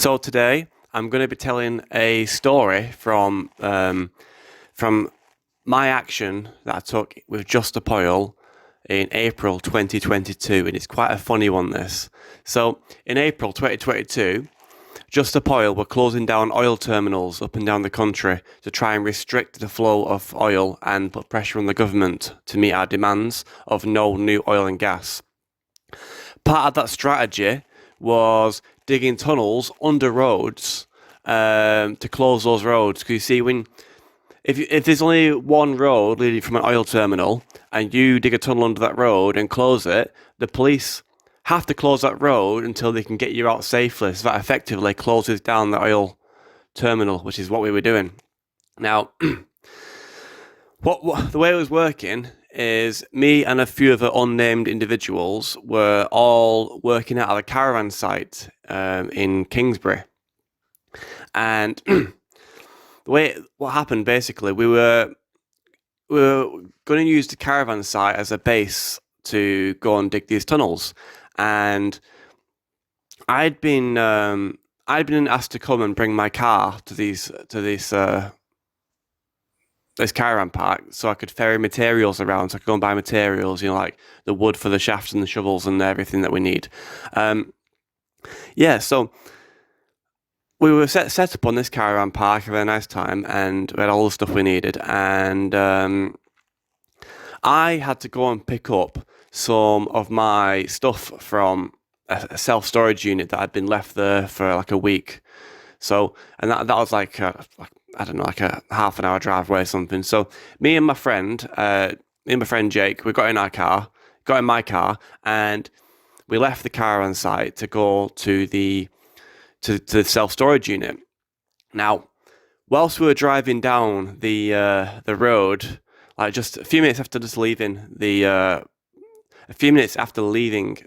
So today I'm going to be telling a story from my action that I took with Just Stop Oil in April 2022, and it's quite a funny one. This so in April 2022, Just Stop Oil were closing down oil terminals up and down the country to try and restrict the flow of oil and put pressure on the government to meet our demands of no new oil and gas. Part of that strategy was digging tunnels under roads to close those roads. Because you see, if there's only one road leading from an oil terminal and you dig a tunnel under that road and close it, the police have to close that road until they can get you out safely. So that effectively closes down the oil terminal, which is what we were doing. Now, the way it was working is me and a few other unnamed individuals were all working out of a caravan site in Kingsbury. And what happened basically, we were going to use the caravan site as a base to go and dig these tunnels. And I'd been asked to come and bring my car to this caravan park so I could ferry materials around, so I could go and buy materials, like the wood for the shafts and the shovels and everything that we need. So we were set up on this caravan park, had a nice time, and we had all the stuff we needed. And I had to go and pick up some of my stuff from a self-storage unit that had been left there for like a week. So, and that was like a half an hour drive away or something. So me and my friend Jake, we got in my car, and we left the caravan site to go to the self-storage unit. Now, whilst we were driving down the road, like just a few minutes after leaving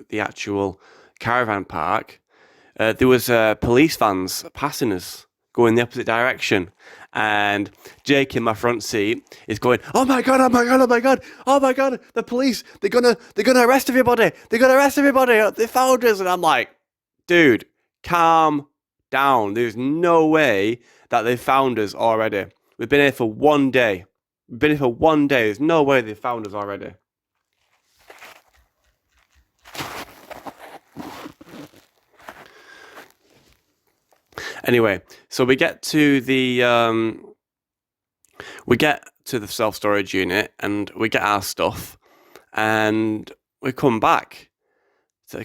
the actual caravan park, there was police vans passing us, going the opposite direction. And Jake in my front seat is going, "Oh my god, oh my god, oh my god, oh my god, the police, they're gonna arrest everybody, they found us." And I'm like, dude, calm down. There's no way that they found us already. We've been here for 1 day. There's no way they found us already. Anyway, so we get to the self-storage unit and we get our stuff, and we come back. So I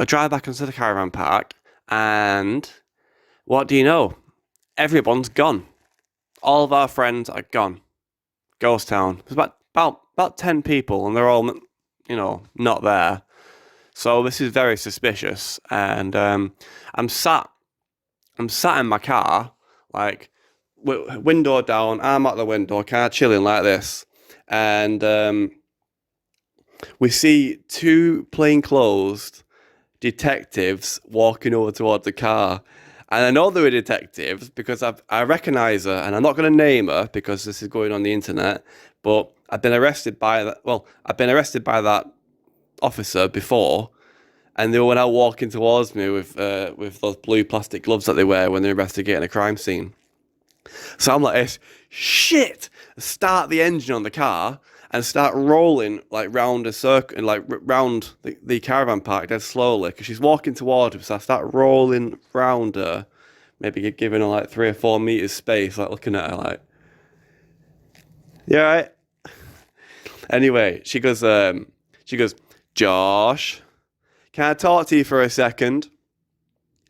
drive back into the caravan park, and what do you know? Everyone's gone. All of our friends are gone. Ghost town. There's about 10 people, and they're all not there. So this is very suspicious, and I'm sat in my car, like window down. I'm at the window, kind of chilling like this, and we see two plainclothes detectives walking over towards the car. And I know they were detectives because I recognise her, and I'm not going to name her because this is going on the internet. But I've been arrested by that. Well, I've been arrested by that officer before, and they were now walking towards me with those blue plastic gloves that they wear when they're investigating a crime scene. So I'm like, shit! Start the engine on the car and start rolling like round a circle, like round the caravan park dead slowly, because she's walking towards me. So I start rolling round her, maybe giving her like 3 or 4 meters space, like looking at her like, "Yeah, right." Anyway, she goes, "Josh, can I talk to you for a second?"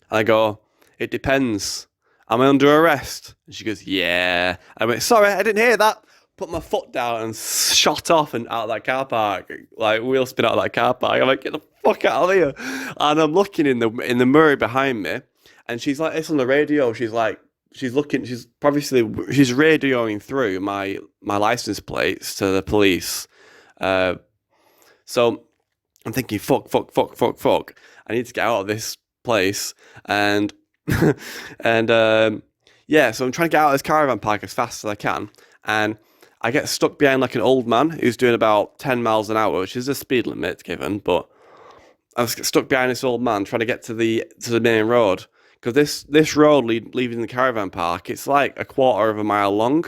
And I go, "It depends. Am I under arrest?" And she goes, "Yeah." I went, "Sorry, I didn't hear that." Put my foot down and shot off and out of that car park, like wheel spin out of that car park. I'm like, "Get the fuck out of here!" And I'm looking in the mirror behind me, and she's like, it's on the radio. She's radioing through my license plates to the police. So I'm thinking, fuck. I need to get out of this place, and and so I'm trying to get out of this caravan park as fast as I can, and I get stuck behind like an old man who's doing about 10 miles an hour, which is the speed limit given, but I was stuck behind this old man trying to get to the main road, because this road leaving the caravan park, it's like a quarter of a mile long,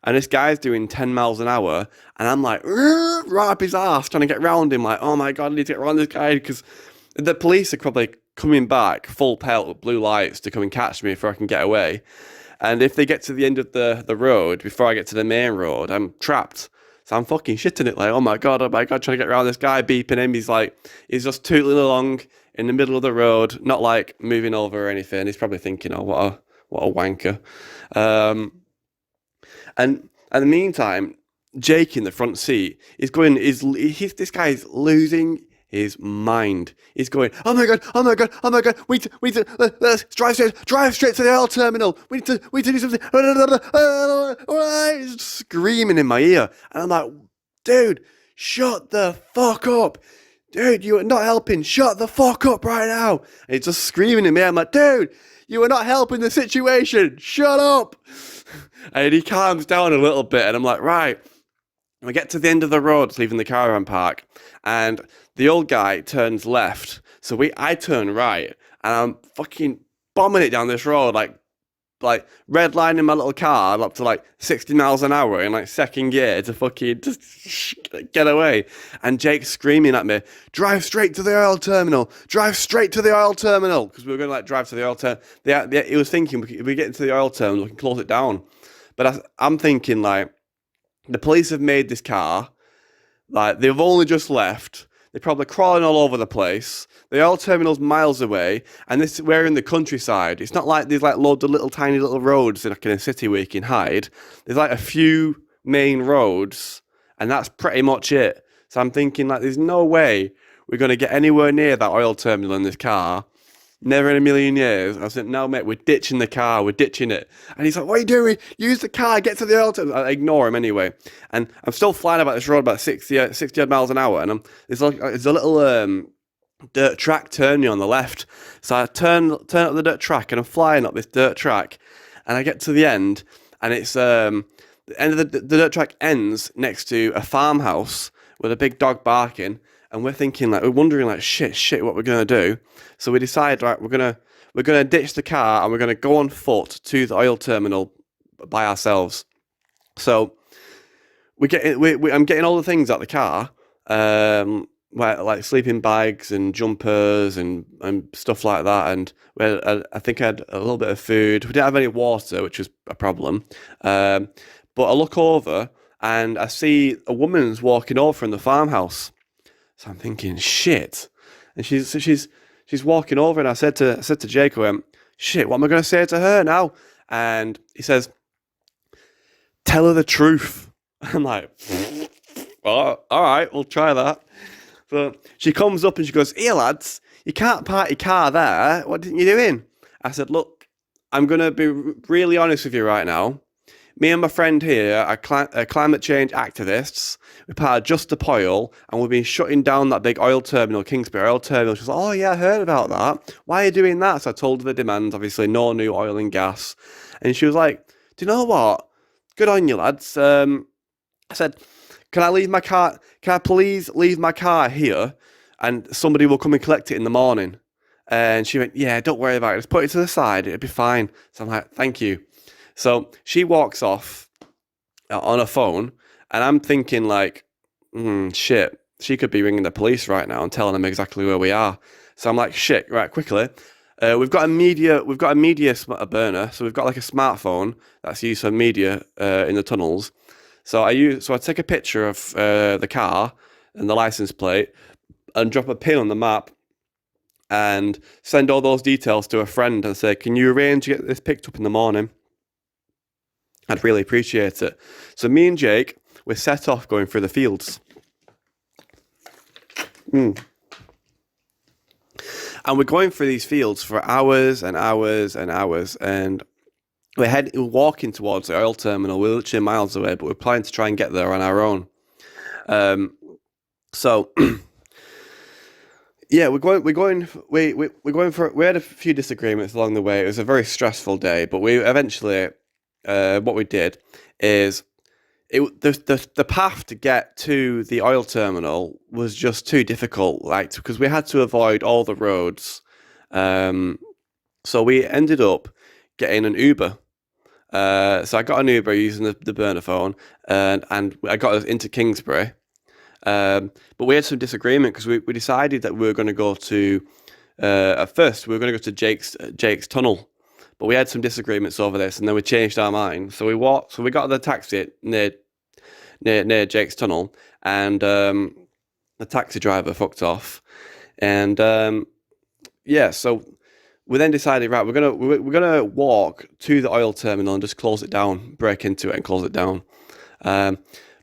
and this guy's doing 10 miles an hour, and I'm like, right up his ass, trying to get round him, like, oh my god, I need to get around this guy, because the police are probably coming back full pelt with blue lights to come and catch me before I can get away. And if they get to the end of the road before I get to the main road, I'm trapped. So I'm fucking shitting it, like, oh my god, trying to get around this guy, beeping him. He's just tootling along in the middle of the road, not like moving over or anything. He's probably thinking, oh, what a wanker. And in the meantime, Jake in the front seat this guy's losing his mind. He's going, oh my god, oh my god, oh my god, let's drive straight to the oil terminal. We need to do something. He's screaming in my ear. And I'm like, dude, shut the fuck up. Dude, you are not helping. Shut the fuck up right now. And he's just screaming at me. I'm like, dude, you are not helping the situation. Shut up. And he calms down a little bit. And I'm like, right. And we get to the end of the road, leaving the caravan park. And the old guy turns left. So I turn right. And I'm fucking bombing it down this road, like redlining my little car up to like 60 miles an hour in like second gear to fucking just get away. And Jake's screaming at me, drive straight to the oil terminal, drive straight to the oil terminal. Because we were going to like drive to the oil terminal. He was thinking, if we get into the oil terminal, we can close it down. But I'm thinking like, the police have made this car, like they've only just left. They're probably crawling all over the place. The oil terminal's miles away, and we're in the countryside. It's not like there's like loads of little tiny little roads in a city where you can hide. There's like a few main roads, and that's pretty much it. So I'm thinking like, there's no way we're going to get anywhere near that oil terminal in this car. Never in a million years. I said, no, mate, we're ditching the car. We're ditching it. And he's like, what are you doing? Use the car. Get to the oil terminal. I ignore him anyway. And I'm still flying about this road about 60 odd miles an hour. And there's a little dirt track turning on the left. So I turn up the dirt track and I'm flying up this dirt track. And I get to the end. And it's the end of the dirt track ends next to a farmhouse with a big dog barking. And we're wondering like, shit, what we're going to do. So we decide, right, we're gonna ditch the car and we're gonna go on foot to the oil terminal by ourselves. So I'm getting all the things out the car, like sleeping bags and jumpers and stuff like that. And I think I had a little bit of food. We didn't have any water, which was a problem. But I look over and I see a woman's walking over from the farmhouse. So I'm thinking, shit. And she's walking over, and I said to Jake, I went, shit, what am I going to say to her now? And he says, tell her the truth. I'm like, well, all right, we'll try that. So she comes up and she goes, here, lads, you can't park your car there. What are you doing? I said, look, I'm going to be really honest with you right now. Me and my friend here are climate change activists. We're part of Just Stop Oil, and we've been shutting down that big oil terminal, Kingsbury Oil Terminal. She was like, oh yeah, I heard about that. Why are you doing that? So I told her the demands, obviously, no new oil and gas. And she was like, do you know what? Good on you, lads. I said, can I please leave my car here, and somebody will come and collect it in the morning? And she went, yeah, don't worry about it. Just put it to the side. It'll be fine. So I'm like, thank you. So she walks off on her phone, and I'm thinking like, shit, she could be ringing the police right now and telling them exactly where we are. So I'm like, shit, right, quickly. We've got a media burner, so we've got like a smartphone that's used for media in the tunnels. So I take a picture of the car and the license plate and drop a pin on the map and send all those details to a friend and say, can you arrange to get this picked up in the morning? I'd really appreciate it. So me and Jake, we're set off going through the fields. And we're going through these fields for hours and hours and hours. And we're walking towards the oil terminal. We're literally miles away, but we're planning to try and get there on our own. Yeah, we had a few disagreements along the way. It was a very stressful day, but we eventually, what we did is the path to get to the oil terminal was just too difficult, like, because we had to avoid all the roads, So we ended up getting an Uber. So I got an Uber using the burner phone, and I got us into Kingsbury. But we had some disagreement because we decided that we were going to go to. At first, we were going to go to Jake's tunnel, but we had some disagreements over this, and then we changed our mind. So we walked. So we got the taxi near Jake's tunnel, and the taxi driver fucked off, and yeah. So we then decided, right, we're gonna walk to the oil terminal and just close it down, break into it and close it down. Um,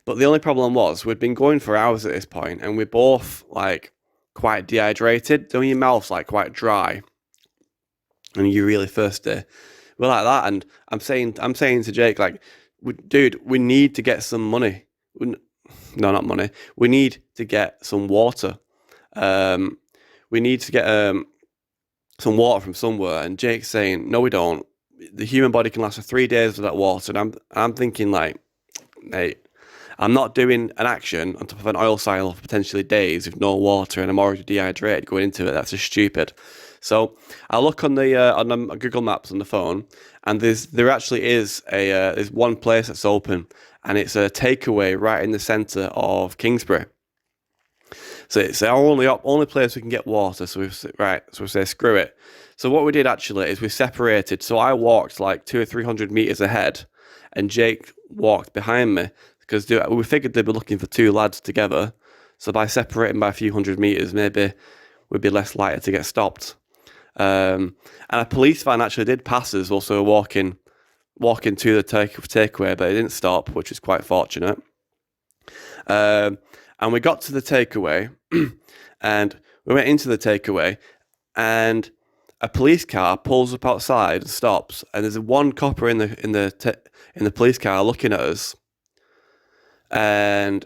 but the only problem was we'd been going for hours at this point, and we're both like quite dehydrated. So your mouth's like quite dry, and you're really thirsty. We're like that, and I'm saying to Jake, like, dude, we need to get some money. No, not money. We need to get some water. Um, we need to get some water from somewhere. And Jake's saying, no, we don't. The human body can last for 3 days without water. And I'm thinking like, hey, I'm not doing an action on top of an oil cycle for potentially days with no water, and I'm already dehydrated going into it. That's just stupid. So I look on the Google Maps on the phone, and there actually is there's one place that's open, and it's a takeaway right in the centre of Kingsbury. So it's our only place we can get water. So we say screw it. So what we did actually is we separated. So I walked like 200 or 300 meters ahead, and Jake walked behind me because we figured they'd be looking for two lads together. So by separating by a few hundred meters, maybe we'd be less likely to get stopped. And a police van actually did pass us whilst we were walking to the takeaway, but it didn't stop, which is quite fortunate. And we got to the takeaway, and we went into the takeaway, and a police car pulls up outside and stops, and there's one copper in the police car looking at us, and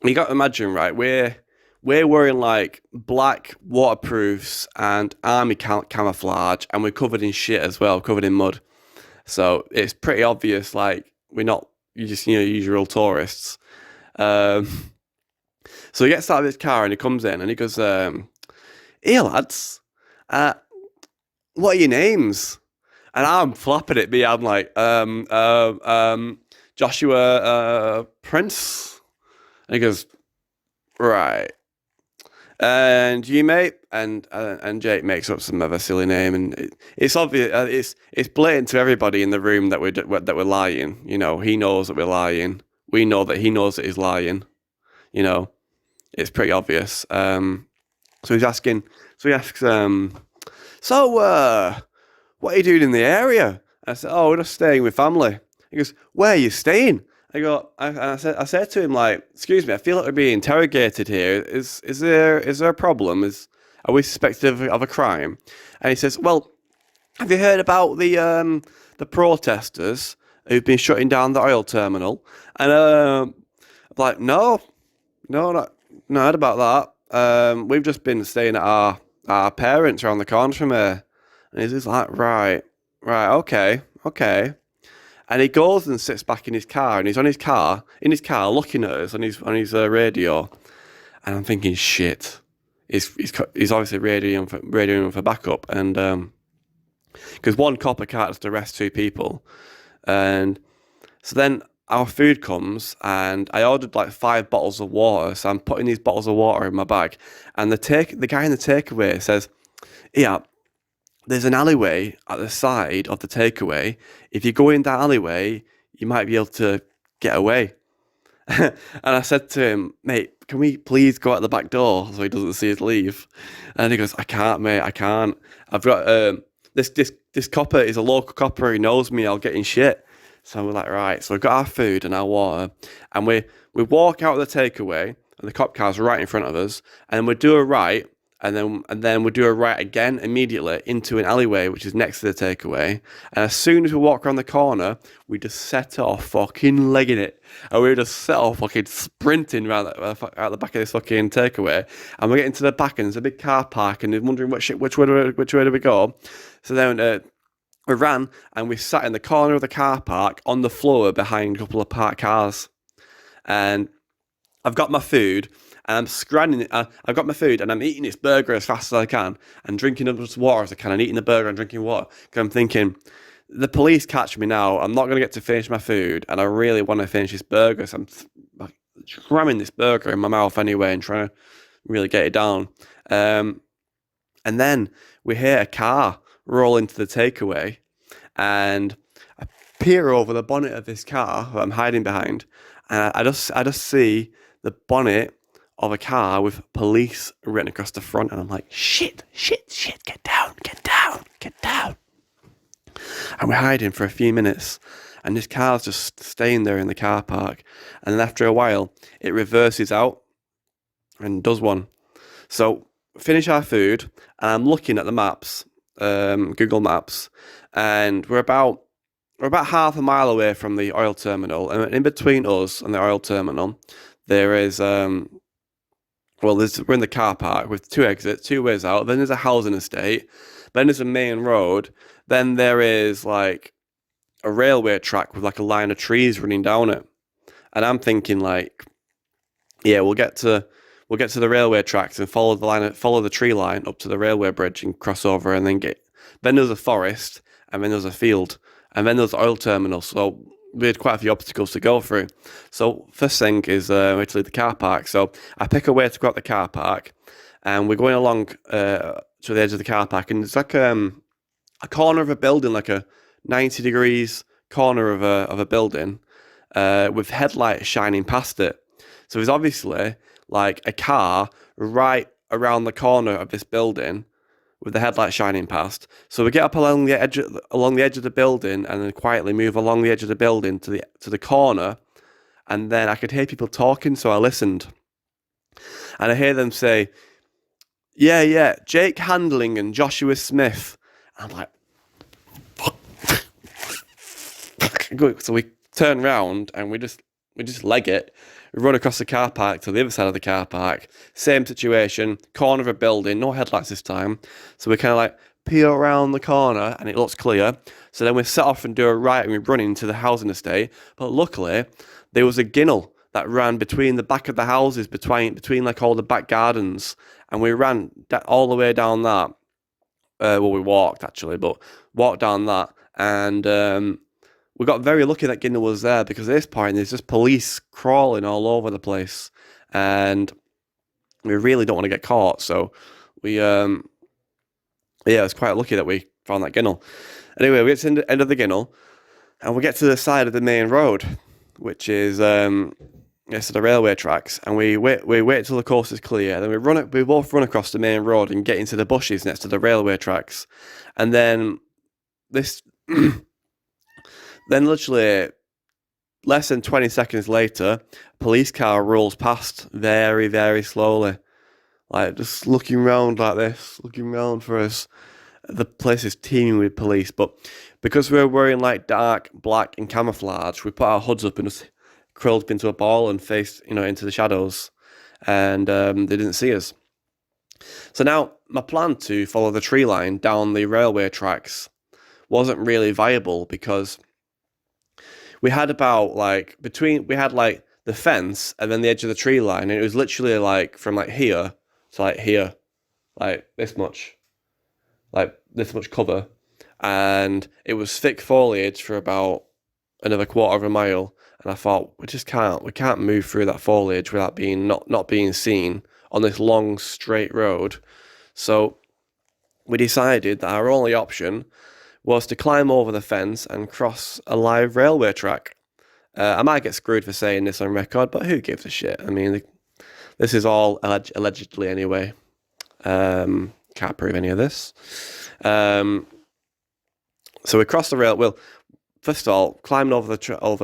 you got to imagine, right? We're wearing like black waterproofs and army camouflage, and we're covered in shit as well, covered in mud. So it's pretty obvious, like we're not usual tourists. So he gets out of his car and he comes in and he goes, "Hey lads, what are your names?" And I'm flapping at me. I'm like, Joshua Prince. And he goes, "Right." And you, mate, and Jake makes up some other silly name, and it's obvious. It's blatant to everybody in the room that we're lying. You know, he knows that we're lying. We know that he knows that he's lying. You know, it's pretty obvious. So he's asking. So he asks, what are you doing in the area? I said, "Oh, we're just staying with family." He goes, "Where are you staying?" I said to him, like, "Excuse me, I feel like we're being interrogated here. Is there a problem? Are we suspected of a crime?" And he says, "Well, have you heard about the protesters who've been shutting down the oil terminal?" And I'm like, "No, not heard about that. We've just been staying at our parents around the corner from here." And he's just like, right, okay. And he goes and sits back in his car, and he's in his car, looking at us on his radio. And I'm thinking, shit, he's obviously radioing for backup, and because one copper can't just arrest two people, and so then our food comes, and I ordered like 5 bottles of water. So I'm putting these bottles of water in my bag, and the guy in the takeaway says, "Yeah, there's an alleyway at the side of the takeaway. If you go in that alleyway, you might be able to get away." And I said to him, "Mate, can we please go out the back door so he doesn't see us leave?" And he goes, "I can't, mate, I can't. I've got this copper is a local copper. He knows me. I'll get in shit." So we're like, right. So we've got our food and our water, and we walk out of the takeaway, and the cop car's right in front of us, and we do a right. And then we do a right again immediately into an alleyway which is next to the takeaway. And as soon as we walk around the corner, we just set off fucking legging it, and we just set off fucking sprinting around out the back of this fucking takeaway. And we're getting to the back, and there's a big car park, and we're wondering which way do we go. So then we ran, and we sat in the corner of the car park on the floor behind a couple of parked cars, and I've got my food. And I'm scranning it. I've got my food and I'm eating this burger as fast as I can and drinking as much water as I can and eating the burger and drinking water. Because I'm thinking, the police catch me now. I'm not going to get to finish my food and I really want to finish this burger. So I'm cramming this burger in my mouth anyway and trying to really get it down. And then we hear a car roll into the takeaway and I peer over the bonnet of this car that I'm hiding behind and I just see the bonnet of a car with police written across the front, and I'm like, shit, get down. And we're hiding for a few minutes, and this car's just staying there in the car park, and then after a while, it reverses out and does one. So, finish our food, and I'm looking at the maps, Google Maps, and we're about half a mile away from the oil terminal, and in between us and the oil terminal, there is we're in the car park with 2 exits, 2 ways out. Then there's a housing estate. Then there's a main road. Then there is like a railway track with like a line of trees running down it. And I'm thinking like, yeah, we'll get to the railway tracks and follow the tree line up to the railway bridge and cross over and then then there's a forest and then there's a field and then there's the oil terminal. So we had quite a few obstacles to go through. So first thing is we had to leave the car park. So I pick a way to go out the car park, and we're going along to the edge of the car park, and it's like a corner of a building, like a 90 degrees corner of a building, with headlights shining past it. So there's obviously like a car right around the corner of this building with the headlight shining past. So we get up along the edge of the building and then quietly move along the edge of the building to the corner. And then I could hear people talking, so I listened. And I hear them say, yeah, Jake Handling and Joshua Smith. And I'm like, fuck. So we turn around and we just leg it. We run across the car park to the other side of the car park. Same situation, corner of a building, no headlights this time. So we kind of like peel around the corner and it looks clear. So then we set off and do a right and we run into the housing estate. But luckily, there was a ginnel that ran between the back of the houses, between like all the back gardens. And we ran all the way down that. We walked actually, but walked down that. And we got very lucky that Ginnell was there because at this point there's just police crawling all over the place and we really don't want to get caught. So we, it's quite lucky that we found that Ginnell. Anyway, we get to the end of the Ginnell and we get to the side of the main road, which is to the railway tracks, and we wait till the coast is clear. Then we both run across the main road and get into the bushes next to the railway tracks, and then this. Then literally less than 20 seconds later, a police car rolls past very, very slowly. Like just looking around like this, looking around for us. The place is teeming with police, but because we're wearing like dark black and camouflage, we put our hoods up and just curled up into a ball and faced, into the shadows. And they didn't see us. So now my plan to follow the tree line down the railway tracks wasn't really viable because we had about the fence and then the edge of the tree line, and it was literally like from like here to like here, like this much cover, and it was thick foliage for about another quarter of a mile. And I thought we can't move through that foliage without being not being seen on this long straight road. So we decided that our only option was to climb over the fence and cross a live railway track. I might get screwed for saying this on record, but who gives a shit? I mean, this is all allegedly anyway. Can't prove any of this. So we crossed the rail. Well, first of all, climbing over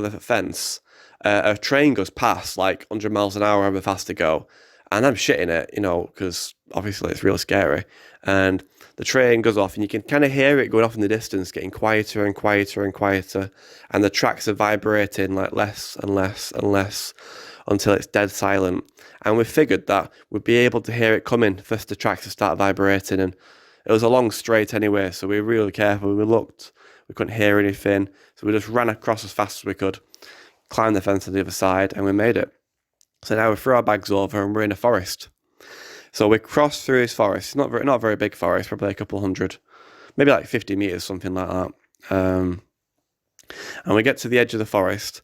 the fence, a train goes past like 100 miles an hour, however fast to go. And I'm shitting it, because obviously it's real scary. And the train goes off and you can kind of hear it going off in the distance, getting quieter and quieter and quieter. And the tracks are vibrating like less and less and less until it's dead silent. And we figured that we'd be able to hear it coming first the tracks to start vibrating. And it was a long straight anyway, so we were really careful. We looked, we couldn't hear anything. So we just ran across as fast as we could, climbed the fence on the other side, and we made it. So now we throw our bags over and we're in a forest. So we cross through this forest. It's not a very big forest, probably a couple hundred, maybe like 50 meters, something like that. And we get to the edge of the forest,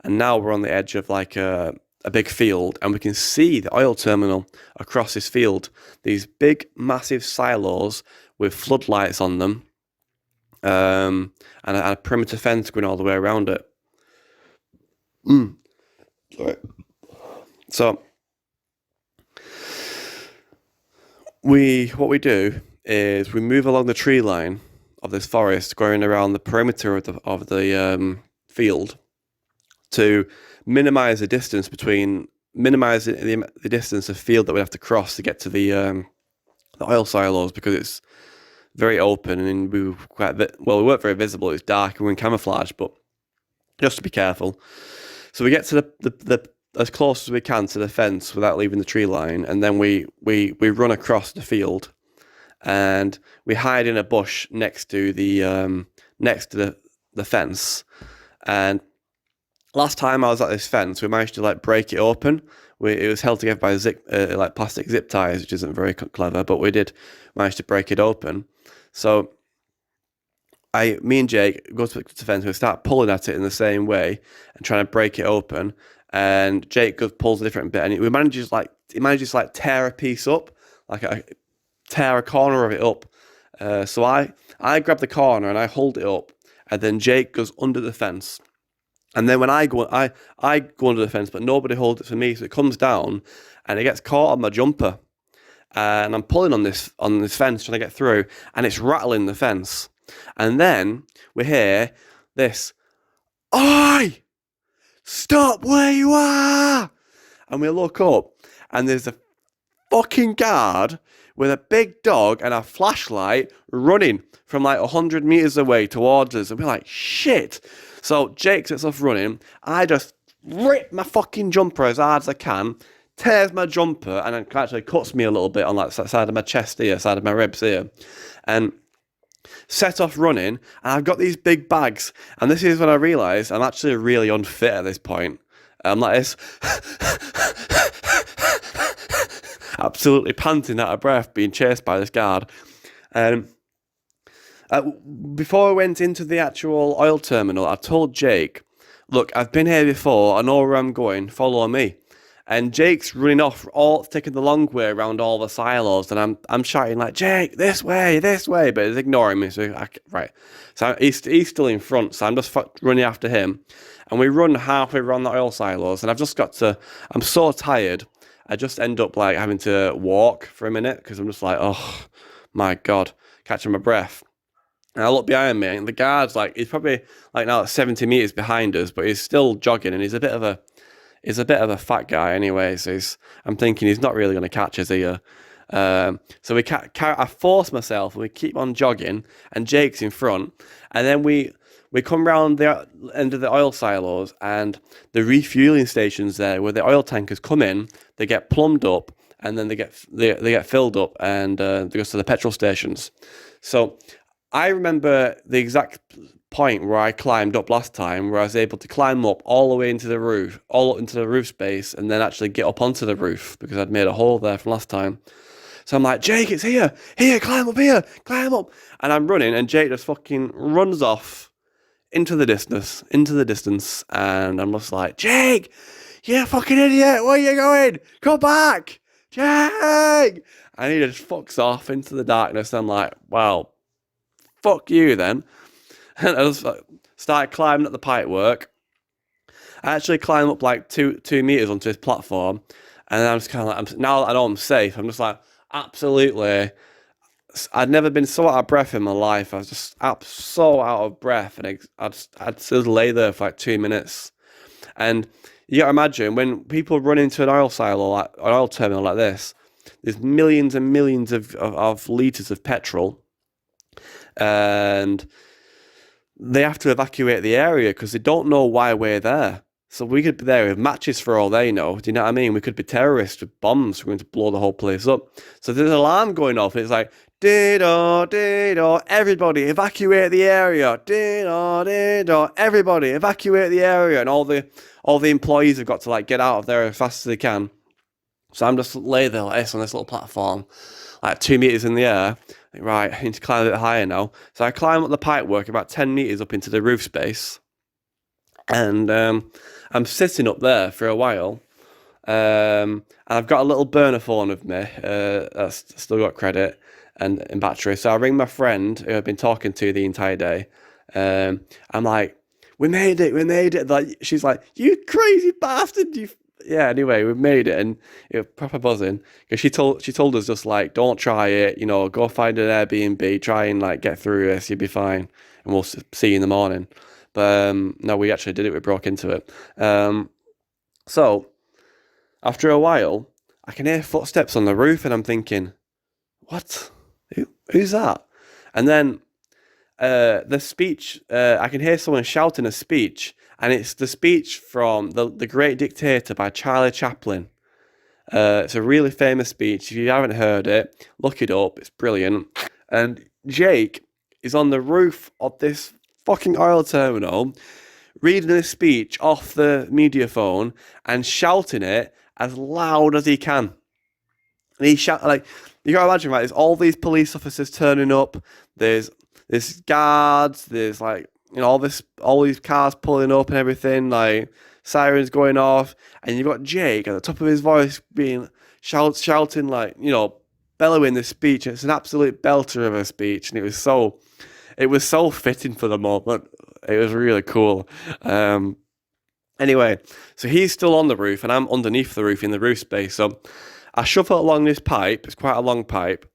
and now we're on the edge of like a big field, and we can see the oil terminal across this field. These big, massive silos with floodlights on them, and a perimeter fence going all the way around it. Sorry. So what we do is we move along the tree line of this forest, going around the perimeter of the field to minimize the distance the distance of field that we have to cross to get to the oil silos, because it's very open and we weren't very visible. It was dark and we're in camouflage, but just to be careful. So we get to the as close as we can to the fence without leaving the tree line, and then we run across the field, and we hide in a bush next to the fence. And last time I was at this fence, we managed to like break it open. It was held together by like plastic zip ties, which isn't very clever, but we did manage to break it open. So me and Jake go to the fence. We start pulling at it in the same way and trying to break it open. And Jake pulls a different bit, and he manages to tear a piece up, tear a corner of it up. So I grab the corner and I hold it up, and then Jake goes under the fence. And then when I go under the fence, but nobody holds it for me, so it comes down and it gets caught on my jumper. And I'm pulling on this fence trying to get through, and it's rattling the fence. And then we hear this, "Oi! Stop where you are!" And we look up, and there's a fucking guard with a big dog and a flashlight running from like 100 meters away towards us. And we're like, shit. So Jake sets off running. I just rip my fucking jumper as hard as I can, tears my jumper, and it actually cuts me a little bit on that side of my chest here, side of my ribs here. And set off running, and I've got these big bags, and this is when I realise I'm actually really unfit at this point. I'm like this, absolutely panting out of breath, being chased by this guard. Before I went into the actual oil terminal, I told Jake, "Look, I've been here before, I know where I'm going, follow me." And Jake's running off, taking the long way around all the silos, and I'm shouting like, "Jake, this way," but he's ignoring me. So he's still in front, so I'm just running after him, and we run halfway around the oil silos, and I'm so tired, I just end up like having to walk for a minute because I'm just like, oh my god, catching my breath. And I look behind me, and the guard's like, he's probably like now 70 meters behind us, but he's still jogging, and he's a bit of a fat guy anyway, so I'm thinking he's not really going to catch us here. So I force myself, and we keep on jogging, and Jake's in front, and then we come round the end of the oil silos, and the refueling stations there, where the oil tankers come in, they get plumbed up, and then they get filled up, and they go to the petrol stations. So I remember the exact point where I climbed up last time, where I was able to climb up all the way into the roof, all up into the roof space, and then actually get up onto the roof because I'd made a hole there from last time. So I'm like, "Jake, it's here, climb up here, climb up." And I'm running, and Jake just fucking runs off into the distance, and I'm just like, "Jake, you fucking idiot, where are you going? Come back, Jake!" And he just fucks off into the darkness. I'm like, "Well, fuck you then." And I just started climbing up the pipework. I actually climbed up like two meters onto this platform, and I'm just kind of like, now that I know I'm safe, I'm just like, absolutely. I'd never been so out of breath in my life. I was just so out of breath, and I'd just lay there for like 2 minutes. And you got to imagine, when people run into an oil silo, like an oil terminal like this, there's millions and millions of litres of petrol, and they have to evacuate the area because they don't know why we're there. So we could be there with matches for all they know. Do you know what I mean? We could be terrorists with bombs. We're going to blow the whole place up. So there's an alarm going off. It's like, Dido, dido, everybody evacuate the area. Dido, dido, everybody evacuate the area. And all the employees have got to like get out of there as fast as they can. So I'm just lay there like this on this little platform, like 2 meters in the air. Right, I need to climb a bit higher now. So I climb up the pipework about 10 meters up into the roof space. And I'm sitting up there for a while. And I've got a little burner phone with me that's still got credit and battery. So I ring my friend who I've been talking to the entire day. I'm like, we made it. Like, she's like, you crazy bastard, yeah. Anyway, we made it, and it was proper buzzing because she told us just like, don't try it. Go find an Airbnb, try and like get through this. You'll be fine, and we'll see you in the morning. But no, we actually did it. We broke into it. So after a while, I can hear footsteps on the roof, and I'm thinking, what? Who's that? And then the speech, I can hear someone shouting a speech, and it's the speech from The Great Dictator by Charlie Chaplin. It's a really famous speech. If you haven't heard it, look it up. It's brilliant. And Jake is on the roof of this fucking oil terminal, reading this speech off the media phone and shouting it as loud as he can. And he shout like, you gotta imagine, right? There's all these police officers turning up. There's guards. There's like, all these cars pulling up and everything, like sirens going off, and you've got Jake at the top of his voice being shouting like, bellowing this speech. It's an absolute belter of a speech, and it was so fitting for the moment. It was really cool. Anyway, so he's still on the roof, and I'm underneath the roof in the roof space. So I shuffle along this pipe. It's quite a long pipe.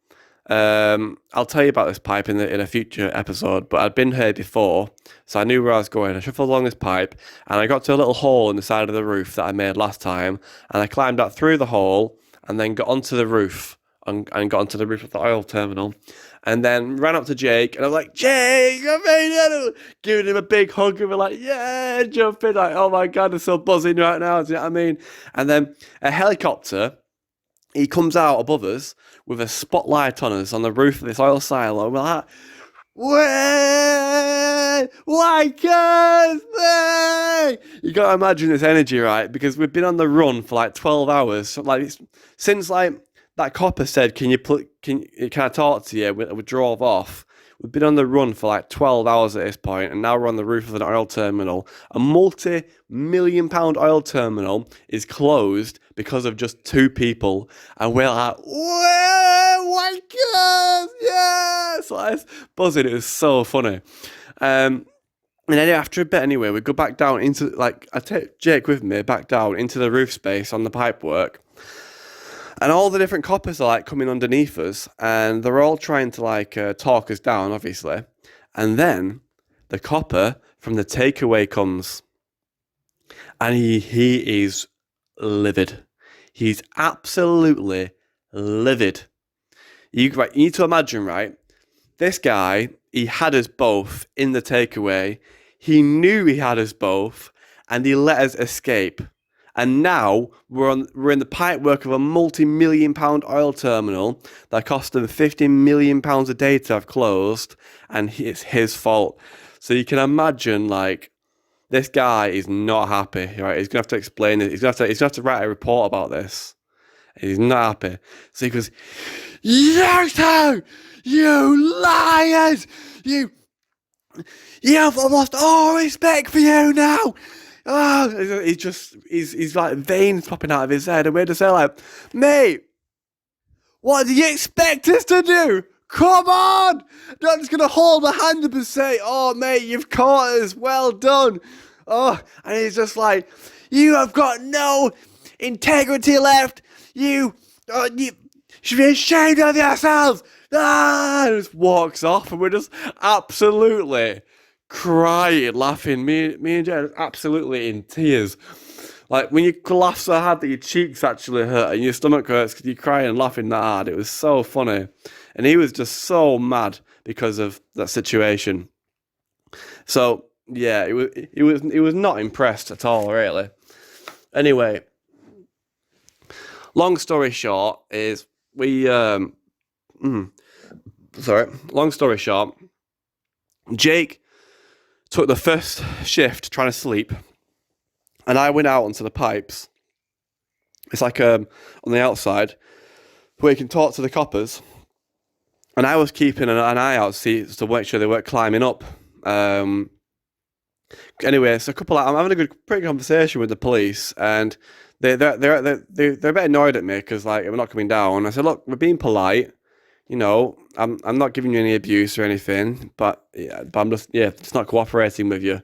I'll tell you about this pipe in a future episode, but I'd been here before, so I knew where I was going. I shuffled along this pipe, and I got to a little hole in the side of the roof that I made last time, and I climbed out through the hole, and then got onto the roof, and got onto the roof of the oil terminal, and then ran up to Jake, and I was like, Jake, I made it! Giving him a big hug, and we're like, yeah, jumping, like, oh my God, I'm so buzzing right now, do you know what I mean? And then a helicopter, he comes out above us with a spotlight on us on the roof of this oil silo. We're like, why can't they? You gotta imagine this energy, right? Because we've been on the run for like 12 hours. So like since like that copper said, can I talk to you? We drove off. We've been on the run for like 12 hours at this point, and now we're on the roof of an oil terminal. A multi-million-pound oil terminal is closed because of just 2 people, and we're like, my God, yes! Like, buzzing. It was so funny. And then after a bit, anyway, we go back down into, like, I take Jake with me back down into the roof space on the pipework. And all the different coppers are like coming underneath us, and they're all trying to like talk us down, obviously. And then the copper from the takeaway comes, and he is livid. He's absolutely livid. You need to imagine, right? This guy, he had us both in the takeaway. He knew he had us both, and he let us escape. And now we're in the pipework of a multi-million-pound oil terminal that cost them £50 million a day to have closed, and it's his fault. So you can imagine, like, this guy is not happy, right? He's gonna have to explain it. He's gonna have to write a report about this. He's not happy. So he goes, "You two, you liars! I've lost all respect for you now." Oh, he's like veins popping out of his head, and we're just like, mate, what do you expect us to do? Come on! Not just gonna hold a hand up and say, oh mate, you've caught us, well done. Oh, and he's just like, you have got no integrity left. You should be ashamed of yourselves. And just walks off, and we're just absolutely crying, laughing. Me and Jen are absolutely in tears. Like when you laugh so hard that your cheeks actually hurt and your stomach hurts because you're crying and laughing that hard. It was so funny, and he was just so mad because of that situation. So yeah, he was not impressed at all, really. Anyway, long story short is we Sorry. Long story short, Jake took the first shift trying to sleep, and I went out onto the pipes. It's like on the outside where you can talk to the coppers. And I was keeping an eye out to make sure they weren't climbing up. Anyway, so I'm having a pretty good conversation with the police, and they're a bit annoyed at me because like we're not coming down. I said, look, we're being polite. You know, I'm not giving you any abuse or anything, but I'm just not cooperating with you.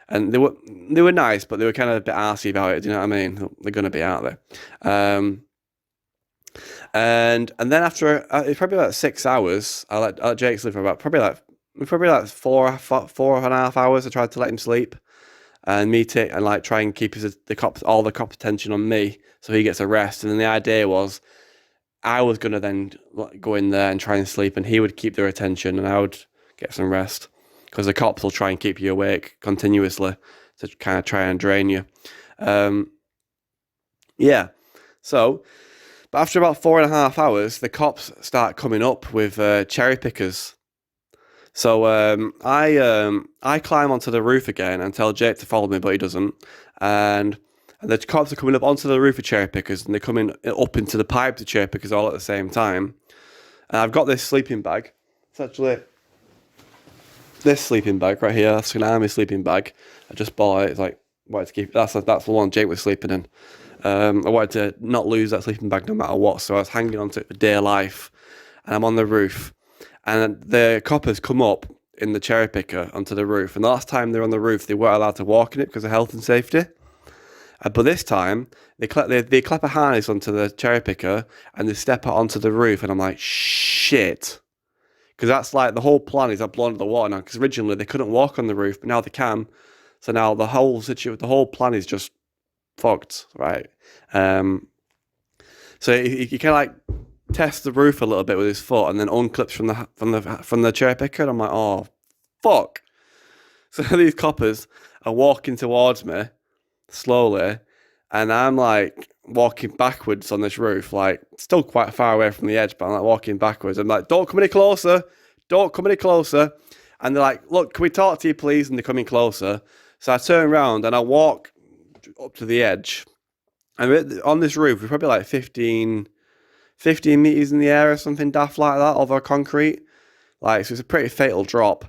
And they were nice, but they were kind of a bit arsey about it. Do you know what I mean? They're gonna be out there. And then after it's probably about 6 hours, I let Jake sleep for about probably like 4.5 hours. I tried to let him sleep and like try and keep all the cops' attention on me so he gets a rest. And then the idea was I was gonna then go in there and try and sleep, and he would keep their attention, and I would get some rest because the cops will try and keep you awake continuously to kind of try and drain you. Yeah, so. But after about 4.5 hours, the cops start coming up with cherry pickers. So I climb onto the roof again and tell Jake to follow me, but he doesn't. And the cops are coming up onto the roof of cherry pickers, and they're coming up into the pipes of cherry pickers all at the same time. And I've got this sleeping bag. It's actually this sleeping bag right here. That's an army sleeping bag. I just bought it. It's like wanted to keep. That's the one Jake was sleeping in. I wanted to not lose that sleeping bag no matter what, so I was hanging on to it for dear life. And I'm on the roof, and the coppers come up in the cherry picker onto the roof. And the last time they were on the roof, they weren't allowed to walk in it because of health and safety. But this time, they clap a harness onto the cherry picker and they step out onto the roof. And I'm like, shit. Because that's like the whole plan is I've blown the water now. Because originally they couldn't walk on the roof, but now they can. So now the whole plan is just fucked, right? So he kind of like tests the roof a little bit with his foot, and then unclips from the cherry picker. And I'm like, oh, fuck! So these coppers are walking towards me slowly, and I'm like walking backwards on this roof, like still quite far away from the edge, but I'm like walking backwards. I'm like, don't come any closer! Don't come any closer! And they're like, look, can we talk to you, please? And they're coming closer. So I turn around and I walk up to the edge. And on this roof, we're probably like 15 meters in the air or something daft like that over concrete. Like, so it's a pretty fatal drop.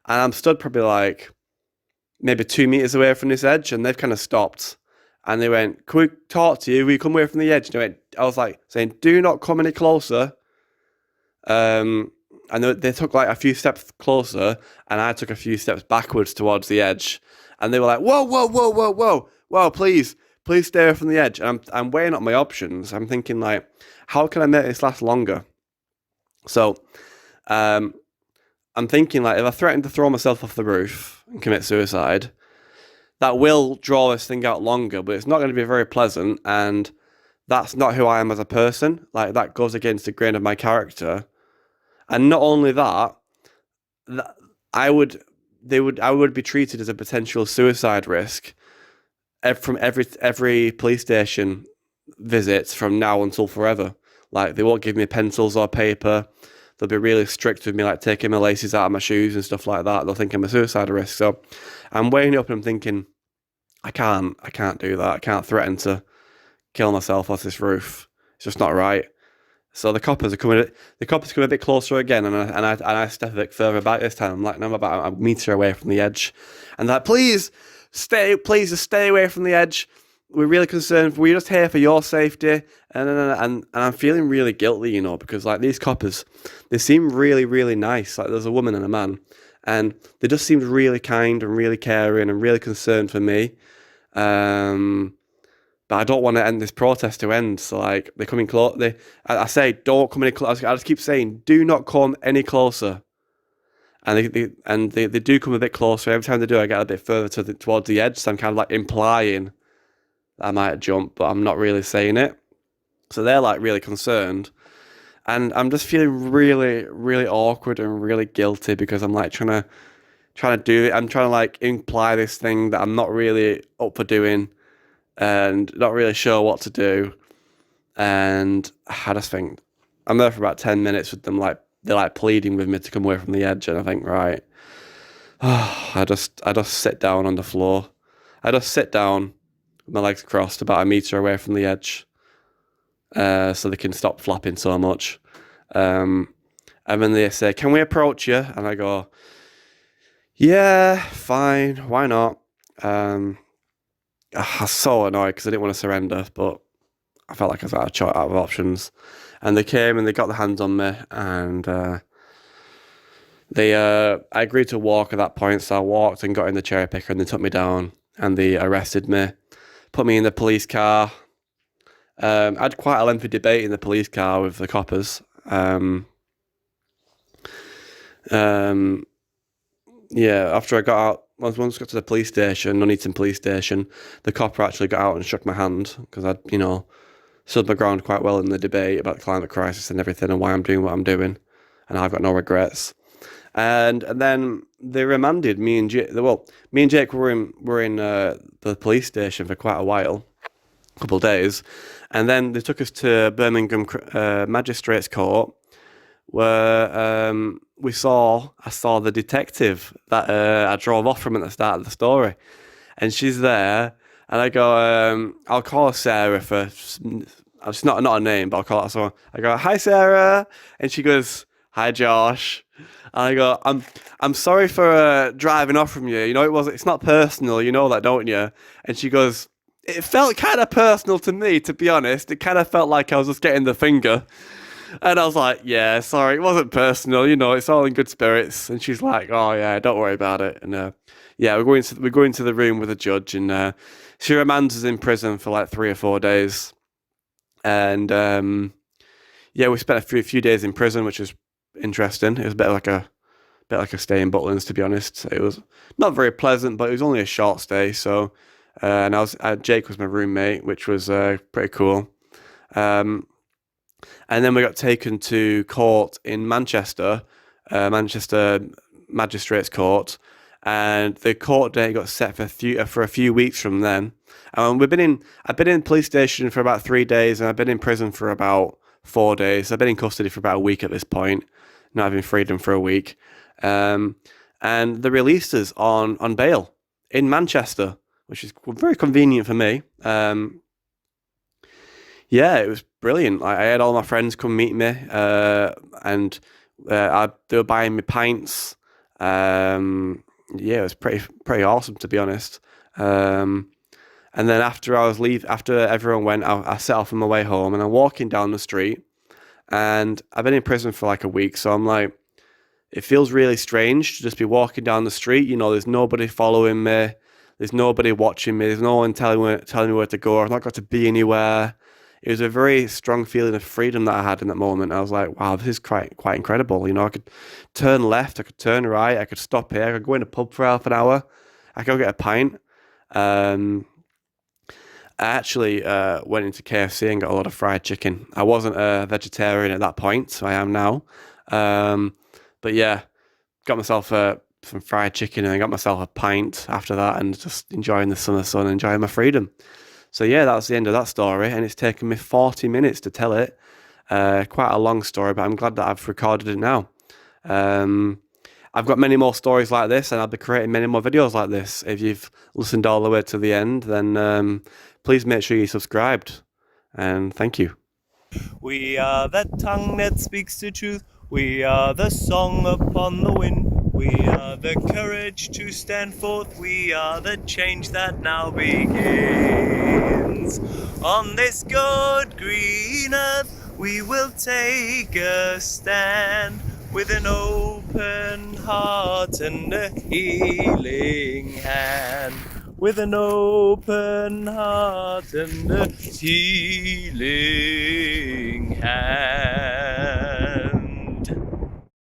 And I'm stood probably like maybe 2 meters away from this edge, and they've kind of stopped. And they went, can we talk to you? Will you come away from the edge? And I was like saying, do not come any closer. And they took like a few steps closer, and I took a few steps backwards towards the edge. And they were like, whoa, please stay away from the edge. And I'm weighing up my options. I'm thinking like, how can I make this last longer? So, I'm thinking like, if I threaten to throw myself off the roof and commit suicide, that will draw this thing out longer, but it's not going to be very pleasant. And that's not who I am as a person. Like, that goes against the grain of my character. And not only that, I would be treated as a potential suicide risk from every police station visit from now until forever. Like, they won't give me pencils or paper. They'll be really strict with me, like taking my laces out of my shoes and stuff like that. They'll think I'm a suicide risk. So I'm weighing it up and I'm thinking, I can't do that. I can't threaten to kill myself off this roof. It's just not right. So the coppers come a bit closer again, and I step a bit further back this time. I'm like, no, I'm about a meter away from the edge, and they're like, please just stay away from the edge. We're really concerned. We're just here for your safety, and I'm feeling really guilty, you know, because like these coppers, they seem really, really nice. Like there's a woman and a man, and they just seemed really kind and really caring and really concerned for me. But I don't want to end this protest to end. So like they're coming close. I say don't come any closer. I just keep saying do not come any closer. And they do come a bit closer. Every time they do, I get a bit further towards the edge. So I'm kind of like implying that I might jump, but I'm not really saying it. So they're like really concerned, and I'm just feeling really, really awkward and really guilty because I'm like trying to do it. I'm trying to like imply this thing that I'm not really up for doing. And not really sure what to do. And I just think I'm there for about 10 minutes with them, like they're like pleading with me to come away from the edge, and I think, right, I just sit down on the floor. I just sit down with my legs crossed about a metre away from the edge, so they can stop flapping so much. And then they say, "Can we approach you?" And I go, "Yeah, fine, why not?" I was so annoyed because I didn't want to surrender, but I felt like I was out of options. And they came and they got their hands on me, and I agreed to walk at that point, so I walked and got in the cherry picker, and they took me down, and they arrested me, put me in the police car. I had quite a lengthy debate in the police car with the coppers. Yeah, after I got out, once I got to the police station, Nuneaton police station, the copper actually got out and shook my hand because I'd, stood my ground quite well in the debate about the climate crisis and everything and why I'm doing what I'm doing, and I've got no regrets. And then they remanded me and Jake. Well, me and Jake were in the police station for quite a while, a couple of days, and then they took us to Birmingham Magistrates Court, where I saw the detective that I drove off from at the start of the story, and she's there, and I go, I'll call her Sarah for, it's not a name, but I'll call her so. I go, "Hi Sarah," and she goes, "Hi Josh," and I go, I'm sorry for driving off from you. It's not personal. You know that, don't you? And she goes, "It felt kind of personal to me, to be honest. It kind of felt like I was just getting the finger." And I was like, "Yeah, sorry, it wasn't personal. It's all in good spirits." And she's like, "Oh yeah, don't worry about it." And yeah, we're going to the room with the judge, and she remands us in prison for like 3 or 4 days. And yeah, we spent a few days in prison, which was interesting. It was a bit like a stay in Butlins, to be honest. It was not very pleasant, but it was only a short stay. So, and Jake was my roommate, which was pretty cool. And then we got taken to court in Manchester Magistrates Court, and the court date got set for a few weeks from then. I've been in police station for about 3 days, and I've been in prison for about 4 days. I've been in custody for about a week at this point, not having freedom for a week. And they released us on bail in Manchester, which is very convenient for me. Yeah, it was brilliant. I had all my friends come meet me, and they were buying me pints. Yeah, it was pretty awesome, to be honest. And then after everyone went, I set off on my way home, and I'm walking down the street, and I've been in prison for like a week, so I'm like, it feels really strange to just be walking down the street. There's nobody following me, there's nobody watching me, there's no one telling me where to go. I've not got to be anywhere. It was a very strong feeling of freedom that I had in that moment. I was like, wow, this is quite incredible. I could turn left, I could turn right, I could stop here, I could go in a pub for half an hour, I could go get a pint. I actually went into KFC and got a lot of fried chicken. I wasn't a vegetarian at that point, so I am now. But yeah, got myself some fried chicken, and I got myself a pint after that, and just enjoying the summer sun, enjoying my freedom. So yeah, that's the end of that story, and it's taken me 40 minutes to tell it. Quite a long story, but I'm glad that I've recorded it now. I've got many more stories like this, and I'll be creating many more videos like this. If you've listened all the way to the end, then please make sure you're subscribed, and thank you. We are the tongue that speaks the truth. We are the song upon the wind. We are the courage to stand forth. We are the change that now begins. On this good green earth, we will take a stand with an open heart and a healing hand. With an open heart and a healing hand.